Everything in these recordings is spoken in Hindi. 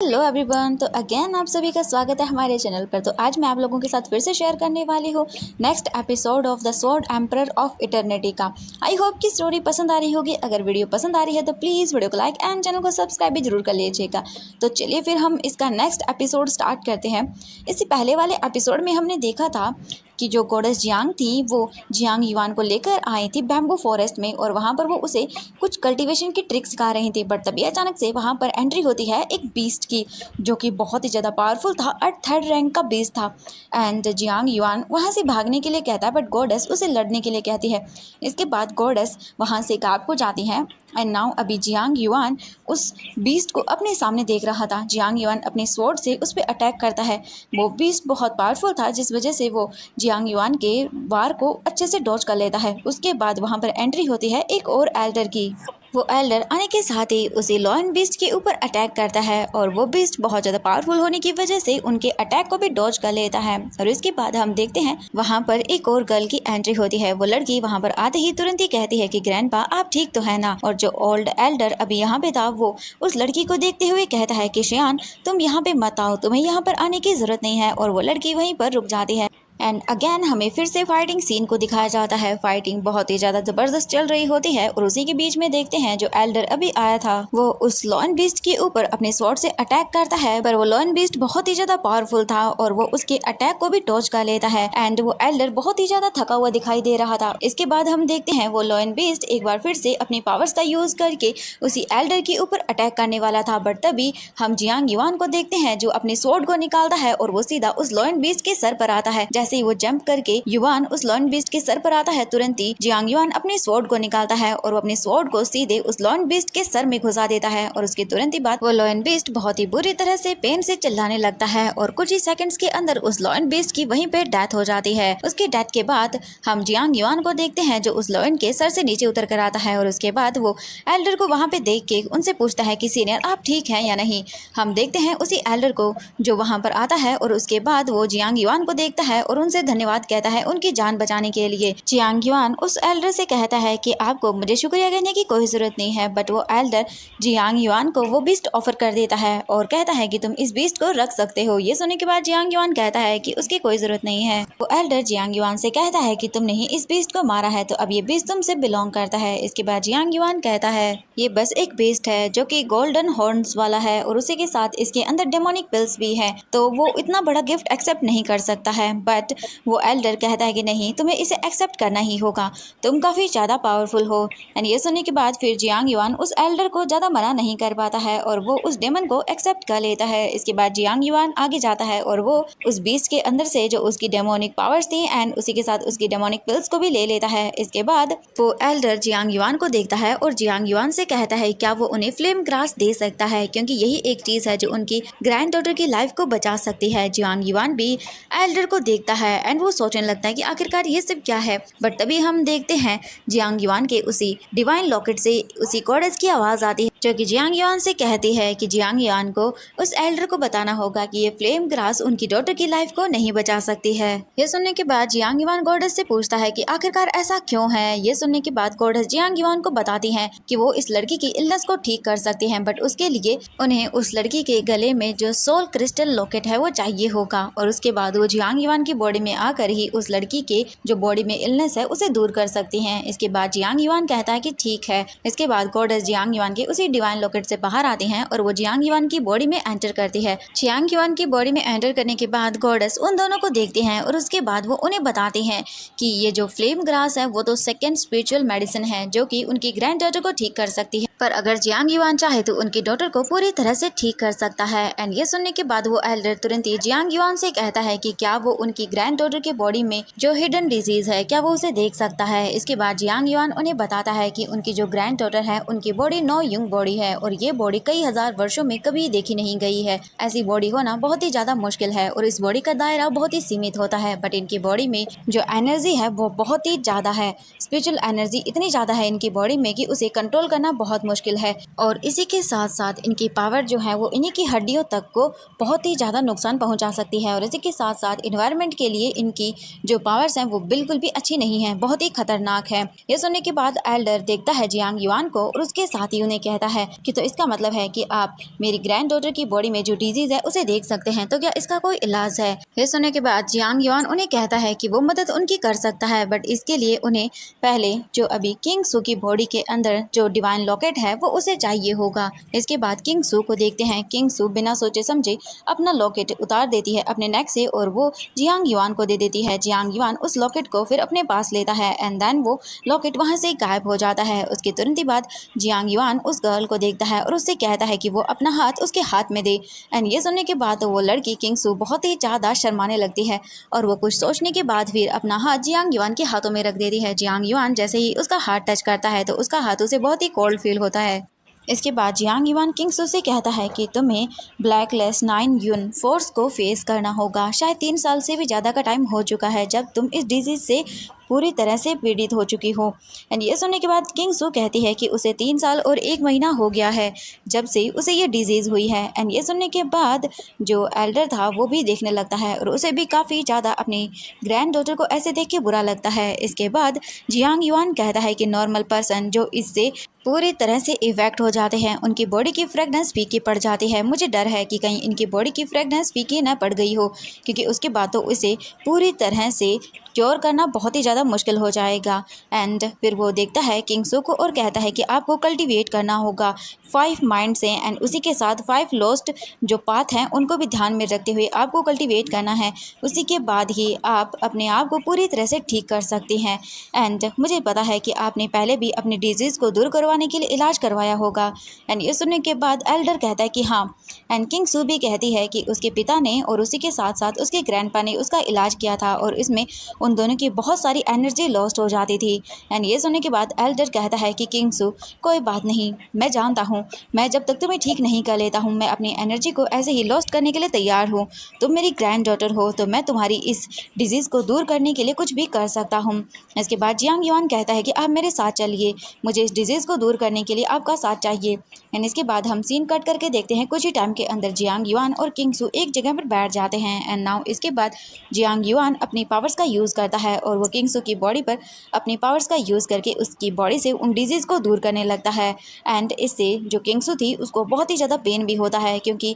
Hello everyone. तो अगेन आप सभी का स्वागत है हमारे चैनल पर। तो आज मैं आप लोगों के साथ फिर से शेयर करने वाली हूँ next episode of the Sword Emperor of Eternity का। आई होप कि स्टोरी पसंद आ रही होगी। अगर वीडियो पसंद आ रही है तो प्लीज़ वीडियो को लाइक एंड चैनल को सब्सक्राइब भी जरूर कर लीजिएगा। तो चलिए फिर हम इसका नेक्स्ट एपिसोड स्टार्ट करते हैं। इससे पहले वाले एपिसोड में हमने देखा था कि जो गॉडेस जियांग थी वो जियांग युआन को लेकर आई थी बैम्बू फॉरेस्ट में, और वहाँ पर वो उसे कुछ कल्टीवेशन की ट्रिक्स सिखा रही थी। बट तभी अचानक से वहाँ पर एंट्री होती है एक बीस्ट की, जो कि बहुत ही ज़्यादा पावरफुल था और थर्ड रैंक का बीस्ट था। एंड जियांग युआन वहाँ से भागने के लिए कहता है, बट गॉडेस उसे लड़ने के लिए कहती है। इसके बाद गॉडेस वहाँ से गायब हो जाती हैं। एंड नाउ अभी जियांग युआन उस बीस्ट को अपने सामने देख रहा था। जियांग युआन अपने स्वॉर्ड से उस पर अटैक करता है। वो बीस्ट बहुत पावरफुल था, जिस वजह से वो जियांग युआन के वार को अच्छे से डॉज कर लेता है। उसके बाद वहाँ पर एंट्री होती है एक और एल्डर की। वो एल्डर आने के साथ ही उसे लॉयन बीस्ट के ऊपर अटैक करता है, और वो बीस्ट बहुत ज़्यादा पावरफुल होने की वजह से उनके अटैक को भी डॉज कर लेता है। और इसके बाद हम देखते हैं वहाँ पर एक और गर्ल की एंट्री होती है। वो लड़की वहाँ पर आते ही तुरंत ही कहती है कि ग्रैंडपा आप ठीक तो है ना। और जो ओल्ड एल्डर अभी यहाँ पे था वो उस लड़की को देखते हुए कहता है कि शियान तुम यहाँ पे मत आओ, तुम्हें यहाँ पर आने की जरूरत नहीं है। और वो लड़की वहीं पर रुक जाती है। एंड अगेन हमें फिर से फाइटिंग सीन को दिखाया जाता है। फाइटिंग बहुत ही ज़्यादा ज़बरदस्त चल रही होती है, और उसी के बीच में देखते हैं जो एल्डर अभी आया था वो उस लॉयन बीस्ट के ऊपर अपने स्वॉर्ड से अटैक करता है। पर वो लॉयन बीस्ट बहुत ही ज़्यादा पावरफुल था और वो उसके अटैक को भी डॉज कर लेता है। एंड वो एल्डर बहुत ही ज़्यादा थका हुआ दिखाई दे रहा था। इसके बाद हम देखते हैं वो लॉयन बीस्ट एक बार फिर से अपनी पावर्स का यूज करके उसी एल्डर के ऊपर अटैक करने वाला था। बट तभी हम जियांग युआन को देखते हैं जो अपने स्वॉर्ड को निकालता है, और वो सीधा उस लॉयन बीस्ट के सर पर आता है। जैसे ही वो जंप करके युआन उस लॉयन बीस्ट के सर पर आता है, तुरंत ही जियांग युआन अपने स्वॉर्ड को निकालता है और वो अपने स्वॉर्ड को सीधे उस लॉयन बीस्ट के सर में घुसा देता है। और उसके तुरंत ही बाद वो लॉयन बीस्ट बहुत ही बुरी तरह से पेन से चिल्लाने लगता है, और कुछ ही सेकंड्स के अंदर उस लॉयन बीस्ट की वहीं पे डेथ हो जाती है। उसकी डेथ के बाद हम जियांग युआन को देखते हैं जो उस लॉयन के सर से नीचे उतर कर आता है, और उसके बाद वो एल्डर को वहाँ पे देख के उनसे पूछता है कि सीनियर आप ठीक हैं या नहीं। हम देखते हैं उसी एल्डर को जो वहाँ पर आता है, और उसके बाद वो जियांग युआन को देखता है और उनसे धन्यवाद कहता है उनकी जान बचाने के लिए। जियांग युआन उस एल्डर से कहता है कि आपको मुझे शुक्रिया कहने की कोई जरूरत नहीं है। बट वो एल्डर जियांग युआन को वो बीस्ट ऑफर कर देता है और कहता है कि तुम इस बीस्ट को रख सकते हो। ये सुनने के बाद जियांग युआन कहता है कि उसकी कोई जरूरत नहीं है। वो एल्डर जियांग युआन से कहता है कि तुमने ही इस बीस्ट को मारा है, तो अब ये बीस्ट तुमसे बिलोंग करता है। इसके बाद जियांग युआन कहता है ये बस एक बीस्ट है जो कि गोल्डन हॉर्न्स वाला है, और उसी के साथ इसके अंदर डेमोनिक पिल्स भी है, तो वो इतना बड़ा गिफ्ट एक्सेप्ट नहीं कर सकता है। बट वो एल्डर कहता है कि नहीं, तुम्हें इसे एक्सेप्ट करना ही होगा, तुम काफ़ी ज़्यादा पावरफुल हो। एंड ये सुनने के बाद फिर जियांग युआन उस एल्डर को ज़्यादा मना नहीं कर पाता है, और वो उस डेमन को एक्सेप्ट कर लेता है। इसके बाद जियांग युआन आगे जाता है और वो उस बीस्ट के अंदर से जो उसकी डेमोनिक पावर्स थी एंड उसी के साथ उसकी डेमोनिक पिल्स को भी ले लेता है। इसके बाद वो एल्डर जियांग युआन को देखता है और जियांग युआन से कहता है क्या वो उन्हें फ्लेम ग्रास दे सकता है, क्योंकि यही एक चीज़ है जो उनकी ग्रैंड डॉटर की लाइफ को बचा सकती है। जियांग युआन भी एल्डर को देखता है एंड वो सोचने लगता है कि आखिरकार ये सब क्या है। बट तभी हम देखते हैं जियांग युआन के उसी डिवाइन लॉकेट से उसी गॉडेस की आवाज़ आती है, जो कि जियांग युआन से कहती है कि जियांग युआन को उस एल्डर को बताना होगा कि ये फ्लेम ग्रास उनकी डॉटर की लाइफ को नहीं बचा सकती है। ये सुनने के बाद जियांग युआन गॉडेस से पूछता है कि आखिरकार ऐसा क्यों है। ये सुनने के बाद गॉडेस जियांग युआन को बताती हैं कि वो इस लड़की की इलनेस को ठीक कर सकती हैं, बट उसके लिए उन्हें उस लड़की के गले में जो सोल क्रिस्टल लॉकेट है वो चाहिए होगा। और उसके बाद वो जियांग युआन की बॉडी में आकर ही उस लड़की के जो बॉडी में इलनेस है उसे दूर कर सकती हैं। इसके बाद जियांग युआन कहता है कि ठीक है। इसके बाद गॉडेस जियांग युआन के उसी डिवाइन लॉकेट से बाहर आती हैं और वो जियांग युआन की बॉडी में एंटर करती है। जियांग युआन की बॉडी में एंटर करने के बाद गॉडेस उन दोनों को देखती हैं, और उसके बाद वो उन्हें बताती हैं कि ये जो फ्लेम ग्रास है वो तो सेकेंड स्पिरिचुअल मेडिसिन है जो कि उनकी ग्रैंड डॉटर को ठीक कर सकती है, पर अगर जियांग युआन चाहे तो उनकी डॉटर को पूरी तरह से ठीक कर सकता है। एंड ये सुनने के बाद वो एल्डर तुरंत ही जियांग युआन से कहता है कि क्या वो उनकी ग्रैंड डॉटर के बॉडी में जो हिडन डिजीज है क्या वो उसे देख सकता है। इसके बाद जियांग युआन उन्हें बताता है कि उनकी जो ग्रैंड डॉटर है उनकी बॉडी नो यंग बॉडी है, और ये बॉडी कई हजार वर्षों में कभी देखी नहीं गई है। ऐसी बॉडी होना बहुत ही ज्यादा मुश्किल है, और इस बॉडी का दायरा बहुत ही सीमित होता है। बट इनकी बॉडी में जो एनर्जी है वो बहुत ही ज्यादा है। स्पिरिचुअल एनर्जी इतनी ज्यादा है इनकी बॉडी में कि उसे कंट्रोल करना बहुत मुश्किल है, और इसी के साथ साथ इनकी पावर जो है वो इन्हीं की हड्डियों तक को बहुत ही ज़्यादा नुकसान पहुंचा सकती है। और इसी के साथ साथ इन्वायरमेंट के लिए इनकी जो पावर्स हैं वो बिल्कुल भी अच्छी नहीं है, बहुत ही खतरनाक है। ये सुनने के बाद एल्डर देखता है जियांग युआन को और उसके साथ ही उन्हें कहता कहता है कि तो इसका मतलब है कि आप मेरी ग्रैंड डॉटर की बॉडी में जो डिजीज है उसे देख सकते हैं, तो क्या इसका कोई इलाज है? ये सुनने के बाद जियांग युआन उन्हें कहता है कि वो मदद उनकी कर सकता है, बट इसके लिए उन्हें पहले जो अभी किंग सू की बॉडी के अंदर जो डिवाइन लॉकेट है वो उसे चाहिए होगा। इसके बाद किंग सू को देखते हैं। किंग सू बिना सोचे समझे अपना लॉकेट उतार देती है अपने नेक से और वो जियांग युआन को दे देती है। जियांग युआन उस लॉकेट को फिर अपने पास लेता है एंड देन वो लॉकेट वहां से गायब हो जाता है। उसके तुरंत ही बाद जियांग युआन उस गर्ल को देखता है और उससे कहता है कि वो अपना हाथ उसके हाथ में दे। एंड ये सुनने के बाद वो लड़की किंग सू बहुत ही ज़्यादा शर्माने लगती है और वो कुछ सोचने के बाद फिर अपना हाथ जियांग युआन के हाथों में रख देती है। जियांग युआन जैसे ही उसका हाथ टच करता है तो उसका हाथ उसे बहुत ही कोल्ड फील होता है। इसके बाद जियांग युआन किंग सू से कहता है कि तुम्हें ब्लैकलिस्ट 9 यून फोर्स को फेस करना होगा। शायद 3 साल से भी ज़्यादा का टाइम हो चुका है जब तुम इस डिजीज़ से पूरी तरह से पीड़ित हो चुकी हो। एंड ये सुनने के बाद किंग सू कहती है कि उसे 3 साल और 1 महीना हो गया है जब से उसे ये डिजीज़ हुई है। एंड ये सुनने के बाद जो एल्डर था वो भी देखने लगता है और उसे भी काफ़ी ज़्यादा अपनी ग्रैंड डॉटर को ऐसे देख के बुरा लगता है। इसके बाद जियांग युआन कहता है कि नॉर्मल पर्सन जो इससे पूरी तरह से इफेक्ट हो जाते हैं उनकी बॉडी की फ्रेगनेंस फीकी पड़ जाती है। मुझे डर है कि कहीं इनकी बॉडी की फ्रेगनेंस फीकी न पड़ गई हो, क्योंकि उसके बाद तो इसे पूरी तरह से क्योर करना बहुत ही ज़्यादा मुश्किल हो जाएगा। एंड फिर वो देखता है किंग सू को और कहता है कि आपको कल्टीवेट करना होगा 5 माइंड से एंड उसी के साथ 5 लॉस्ट जो पाथ हैं उनको भी ध्यान में रखते हुए आपको कल्टीवेट करना है। उसी के बाद ही आप अपने आप को पूरी तरह से ठीक कर सकती हैं। एंड मुझे पता है कि आपने पहले भी अपनी डिजीज़ को दूर करवाने के लिए इलाज करवाया होगा। एंड ये सुनने के बाद एल्डर कहता है कि हाँ। एंड किंग सू भी कहती है कि उसके पिता ने और उसी के साथ साथ उसके ग्रैंडपा ने उसका इलाज किया था और इसमें उन दोनों की बहुत सारी एनर्जी लॉस्ट हो जाती थी। एंड ये सुनने के बाद एल्डर कहता है कि किंग सू कोई बात नहीं, मैं जानता हूँ, मैं जब तक तुम्हें ठीक नहीं कर लेता हूँ मैं अपनी एनर्जी को ऐसे ही लॉस्ट करने के लिए तैयार हूँ। तुम मेरी ग्रैंड डॉटर हो तो मैं तुम्हारी इस डिजीज़ को दूर करने के लिए कुछ भी कर सकता हूँ। इसके बाद जियांग युआन कहता है कि आप मेरे साथ चलिए, मुझे इस डिजीज़ को दूर करने के लिए आपका साथ चाहिए। एंड इसके बाद हम सीन कट करके देखते हैं कुछ ही टाइम के अंदर जियांग युआन और किंग सू एक जगह पर बैठ जाते हैं। एंड नाउ इसके बाद जियांग युआन अपनी पावर्स का यूज़ करता है और वो किंग सू की बॉडी पर अपनी पावर्स का यूज़ करके उसकी बॉडी से उन डिजीज़ को दूर करने लगता है। एंड इससे जो किंग सू थी उसको बहुत ही ज़्यादा पेन भी होता है, क्योंकि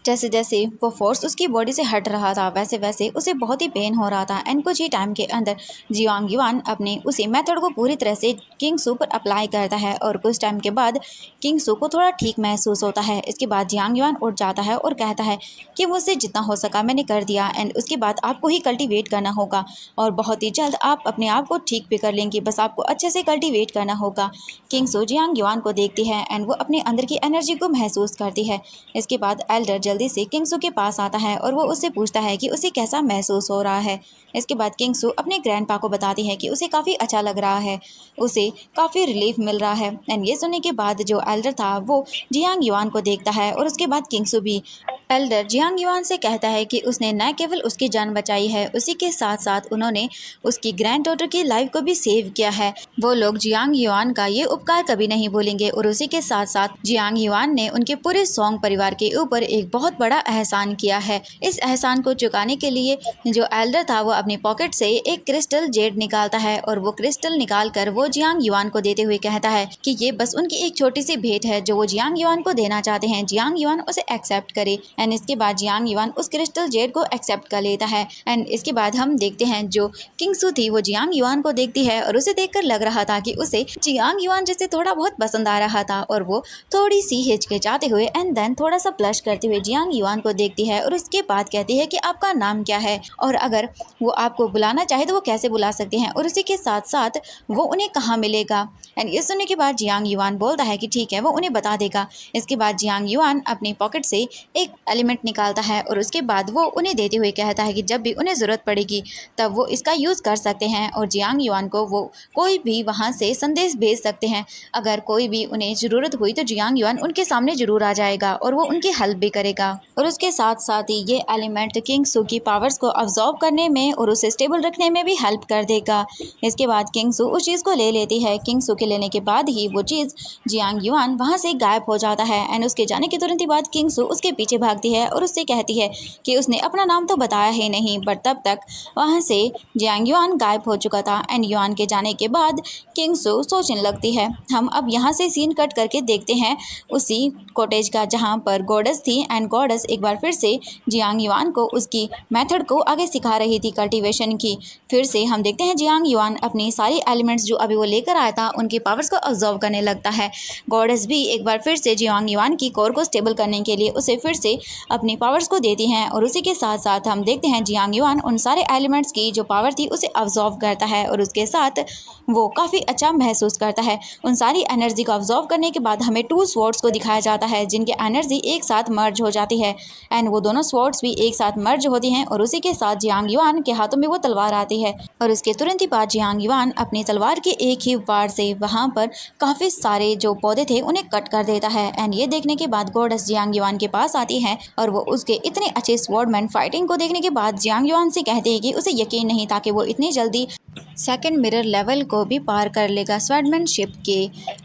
जैसे जैसे वो फोर्स उसकी बॉडी से हट रहा था वैसे वैसे उसे बहुत ही पेन हो रहा था। एंड कुछ ही टाइम के अंदर जियांग युआन अपने उसी मेथड को पूरी तरह से किंग सू पर अप्लाई करता है और कुछ टाइम के बाद किंग सू को थोड़ा ठीक महसूस होता है। इसके बाद जियांग युआन उठ जाता है और कहता है कि मुझसे जितना हो सका मैंने कर दिया। एंड उसके बाद आपको ही कल्टीवेट करना होगा और बहुत ही जल्द आप अपने आप को ठीक भी कर लेंगी, बस आपको अच्छे से कल्टीवेट करना होगा। किंग सू जियांग युआन को देखती है एंड वो अपने अंदर की एनर्जी को महसूस करती है। इसके बाद एल्डर जल्दी से किंग सू के पास आता है और वो उससे पूछता है कि उसे कैसा महसूस हो रहा है। इसके बाद किंग सू अपने ग्रैंडपा को बताती है कि उसे काफ़ी अच्छा लग रहा है, उसे काफ़ी रिलीफ मिल रहा है। एंड ये सुनने के बाद जो एल्डर था वो जियांग युआन को देखता है और उसके बाद किंग सू भी एल्डर जियांग युआन से कहता है कि उसने न केवल उसकी जान बचाई है, उसी के साथ साथ उन्होंने उसकी ग्रैंड डॉटर की लाइफ को भी सेव किया है। वो लोग जियांग युआन का ये उपकार कभी नहीं भूलेंगे और उसी के साथ साथ जियांग युआन ने उनके पूरे सोंग परिवार के ऊपर एक बहुत बड़ा एहसान किया है। इस एहसान को चुकाने के लिए जो एल्डर था वो अपनी पॉकेट से एक क्रिस्टल जेड निकालता है और वो क्रिस्टल निकाल कर वो जियांग युआन को देते हुए कहता है कि ये बस उनकी एक छोटी सी भेंट है जो वो जियांग युआन को देना चाहते हैं। जियांग युआन उसे एक्सेप्ट करे एंड इसके बाद जियांग युआन उस क्रिस्टल जेड को एक्सेप्ट कर लेता है। एंड इसके बाद हम देखते हैं जो किंग सू थी वो जियांग युआन को देखती है और उसे देखकर लग रहा था कि उसे जियांग युआन जैसे थोड़ा बहुत पसंद आ रहा था और वो थोड़ी सी हिचकिचाते हुए एंड देन थोड़ा सा ब्लश करते हुए जियांग युआन को देखती है और उसके बाद कहती है कि आपका नाम क्या है और अगर वो आपको बुलाना चाहे तो वो कैसे बुला सकते हैं और उसी के साथ साथ वो उन्हें कहाँ मिलेगा। एंड ये सुनने के बाद जियांग युआन बोलता है कि ठीक है वो उन्हें बता देगा। इसके बाद जियांग युआन अपनी पॉकेट से एक एलिमेंट निकालता है और उसके बाद वो उन्हें देते हुए कहता है कि जब भी उन्हें ज़रूरत पड़ेगी तब वो इसका यूज़ कर सकते हैं और जियांग युआन को वो कोई भी वहाँ से संदेश भेज सकते हैं। अगर कोई भी उन्हें ज़रूरत हुई तो जियांग युआन उनके सामने ज़रूर आ जाएगा और वो उनकी हेल्प भी करेगा और उसके साथ साथ ही ये एलिमेंट किंग सू की पावर्स को अब्जॉर्ब करने में और उसे स्टेबल रखने में भी हेल्प कर देगा। इसके बाद किंग सू उस चीज़ को ले लेती है। किंग सू के लेने के बाद ही वो चीज़ जियांग युआन वहाँ से गायब हो जाता है एंड उसके जाने के तुरंत ही बाद किंग सू उसके पीछे भाग लगती है और उससे कहती है कि उसने अपना नाम तो बताया ही नहीं। बट तब तक वहाँ से जियांग युआन गायब हो चुका था एंड युआन के जाने के बाद किंग सू सोचने लगती है। हम अब यहाँ से सीन कट करके देखते हैं उसी कॉटेज का जहाँ पर गॉडेस थी एंड गॉडेस एक बार फिर से जियांग युआन को उसकी मेथड को आगे सिखा रही थी कल्टीवेशन की। फिर से हम देखते हैं जियांग युआन अपनी सारी एलिमेंट्स जो अभी वो लेकर आया था उनकी पावर्स को ऑब्जर्व करने लगता है। गॉडेस भी एक बार फिर से जियांग युआन की कोर को स्टेबल करने के लिए उसे फिर से अपनी पावर्स को देती हैं और उसी के साथ साथ हम देखते हैं जियांग युआन उन सारे एलिमेंट्स की जो पावर थी उसे ऑब्जर्व करता है और उसके साथ वो काफ़ी अच्छा महसूस करता है। उन सारी एनर्जी को ऑब्जर्व करने के बाद हमें 2 स्वॉर्ड्स को दिखाया जाता है जिनकी एनर्जी एक साथ मर्ज हो जाती है एंड वो दोनों स्वॉर्ड्स भी एक साथ मर्ज होती हैं और उसी के साथ जियांग युआन के हाथों में वो तलवार आती है और उसके तुरंत ही बाद जियांग युआन अपनी तलवार के एक ही वार से वहाँ पर काफ़ी सारे जो पौधे थे उन्हें कट कर देता है। एंड ये देखने के बाद गॉडेस जियांग युआन के पास आती है और वो उसके इतने अच्छे स्वॉर्डमैन फाइटिंग को देखने के बाद जियांग युआन से कहते हैं कि उसे यकीन नहीं था कि वो इतनी जल्दी सेकंड मिरर लेवल को भी पार कर लेगा स्वॉर्डमैनशिप के।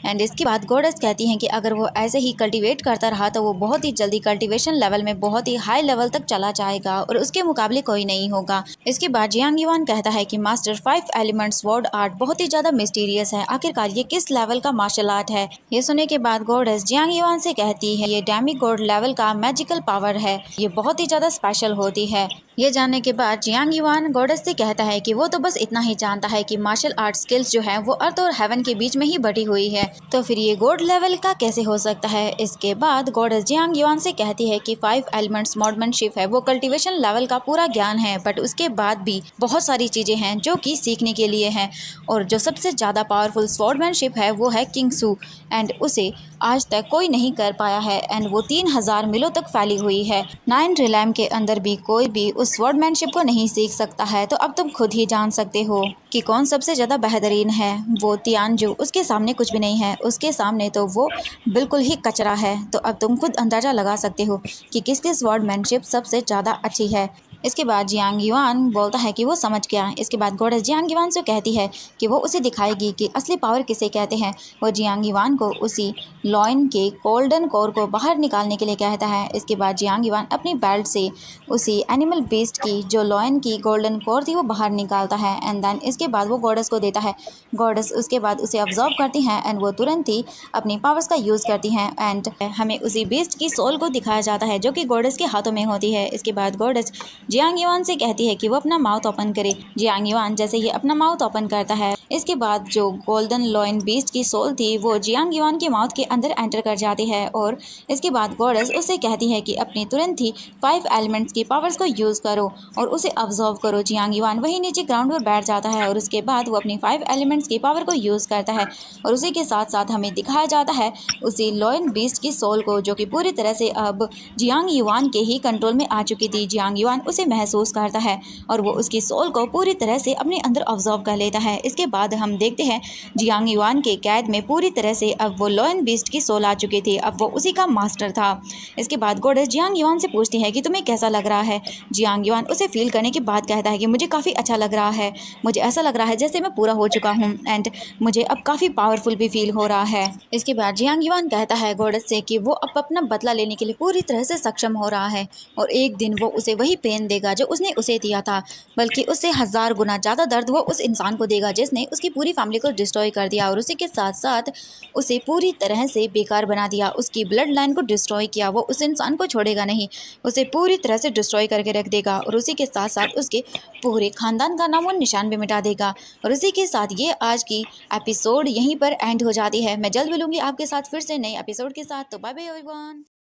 एंड इसके बाद गॉडेस कहती हैं कि अगर वो ऐसे ही कल्टीवेट करता रहा तो वो बहुत ही जल्दी कल्टीवेशन लेवल में बहुत ही हाई लेवल तक चला जाएगा और उसके मुकाबले कोई नहीं होगा। इसके बाद जियांग युआन कहता है कि मास्टर 5 एलिमेंट स्वॉर्ड आर्ट बहुत ही ज़्यादा मिस्टीरियस है, आखिरकार ये किस लेवल का मार्शल आर्ट है। ये सुनने के बाद गॉडेस जियांग युआन से कहती है ये डेमी गॉड लेवल का मैजिकल पावर है, ये बहुत ही ज़्यादा स्पेशल होती है। ये जानने के बाद जियांग युआन गॉडेस से कहता है कि वो तो बस इतना ही जानता है कि मार्शल आर्ट स्किल्स जो है वो अर्थ और हेवन के बीच में ही बटी हुई है, तो फिर ये गॉड लेवल का कैसे हो सकता है। इसके बाद गॉडेस जियांग युआन से कहती है कि 5 एलिमेंट्स स्वॉर्डमैनशिप है वो कल्टीवेशन लेवल का पूरा ज्ञान है, बट उसके बाद भी बहुत सारी चीज़ें हैं जो कि सीखने के लिए हैं और जो सबसे ज़्यादा पावरफुल स्वॉर्डमैनशिप है वो है किंग सू एंड उसे आज तक कोई नहीं कर पाया है एंड वो 3000 मीलों तक फैली हुई है। 9 रिलैम के अंदर भी कोई भी उस स्वॉर्डमैनशिप को नहीं सीख सकता है, तो अब तुम खुद ही जान सकते हो कि कौन सबसे ज़्यादा बेहतरीन है। वो तियानजू, उसके सामने कुछ भी नहीं है, उसके सामने तो वो बिल्कुल ही कचरा है। तो अब तुम खुद अंदाज़ा लगा सकते हो कि किसकी स्वॉर्डमैनशिप सबसे ज़्यादा अच्छी है। इसके बाद जियांग युआन बोलता है कि वो समझ गया। इसके बाद गॉडेस जियांग युआन से कहती है कि वो उसे दिखाएगी कि असली पावर किसे कहते हैं। वो जियांग युआन को उसी लॉइन के गोल्डन कोर को बाहर निकालने के लिए कहता है। इसके बाद जियांग युआन अपनी बेल्ट से उसी एनिमल बीस्ट की जो लॉइन की गोल्डन कोर थी वो बाहर निकालता है एंड देन इसके बाद वो गॉडेस को देता है। गॉडेस उसके बाद उसे ऑब्जर्व करती हैं एंड वो तुरंत ही अपनी पावर्स का यूज़ करती हैं एंड हमें उसी बीस्ट की सोल को दिखाया जाता है जो कि गॉडेस के हाथों में होती है। इसके बाद गॉडेस जियांग युआन से कहती है कि वो अपना माउथ ओपन करे। जियांग युआन जैसे ही अपना माउथ ओपन करता है, इसके बाद जो गोल्डन लॉइन बीस्ट की सोल थी वो जियांग युआन के माउथ के अंदर एंटर कर जाती है और इसके बाद गॉडेस उससे कहती है कि अपनी तुरंत ही 5 एलिमेंट्स की पावर्स को यूज़ करो और उसे ऑब्जर्व करो। जियांग युआन वही नीचे ग्राउंड पर बैठ जाता है और उसके बाद वो अपनी 5 एलिमेंट्स की पावर को यूज़ करता है और उसी के साथ साथ हमें दिखाया जाता है उसी लॉइन बीस्ट की सोल को जो कि पूरी तरह से अब जियांग युआन के ही कंट्रोल में आ चुकी थी। जियांग युआन उसे महसूस करता है और वो उसकी सोल को पूरी तरह से अपने अंदर ऑब्जर्व कर लेता है। इसके बाद हम देखते हैं जियांग युआन के कैद में पूरी तरह से अब वो लॉयन बीस्ट की सोल आ चुकी थी, अब वो उसी का मास्टर था। इसके बाद गॉडेस जियांग युआन से पूछती है कि तुम्हें कैसा लग रहा है। जियांग युआन उसे फील करने के बाद कहता है कि मुझे काफ़ी अच्छा लग रहा है, मुझे ऐसा लग रहा है जैसे मैं पूरा हो चुका हूँ एंड मुझे अब काफ़ी पावरफुल भी फील हो रहा है। इसके बाद जियांग युआन कहता है गॉडेस से कि वो अब अपना बदला लेने के लिए पूरी तरह से सक्षम हो रहा है और एक दिन वो उसे वही पेन देगा जो उसने उसे दिया था, बल्कि उससे 1000 गुना ज़्यादा दर्द वो उस इंसान को देगा जिसने उसकी पूरी फैमिली को डिस्ट्रॉय कर दिया और उसी के साथ साथ उसे पूरी तरह से बेकार बना दिया, उसकी ब्लड लाइन को डिस्ट्रॉय किया। वो उस इंसान को छोड़ेगा नहीं, उसे पूरी तरह से डिस्ट्रॉय करके रख देगा और उसी के साथ साथ उसके पूरे खानदान का नाम और निशान भी मिटा देगा। और उसी के साथ ये आज की एपिसोड यहीं पर एंड हो जाती है। मैं जल्द मिलूंगी आपके साथ फिर से नए एपिसोड के साथ, तो बाय बाय एवरीवन।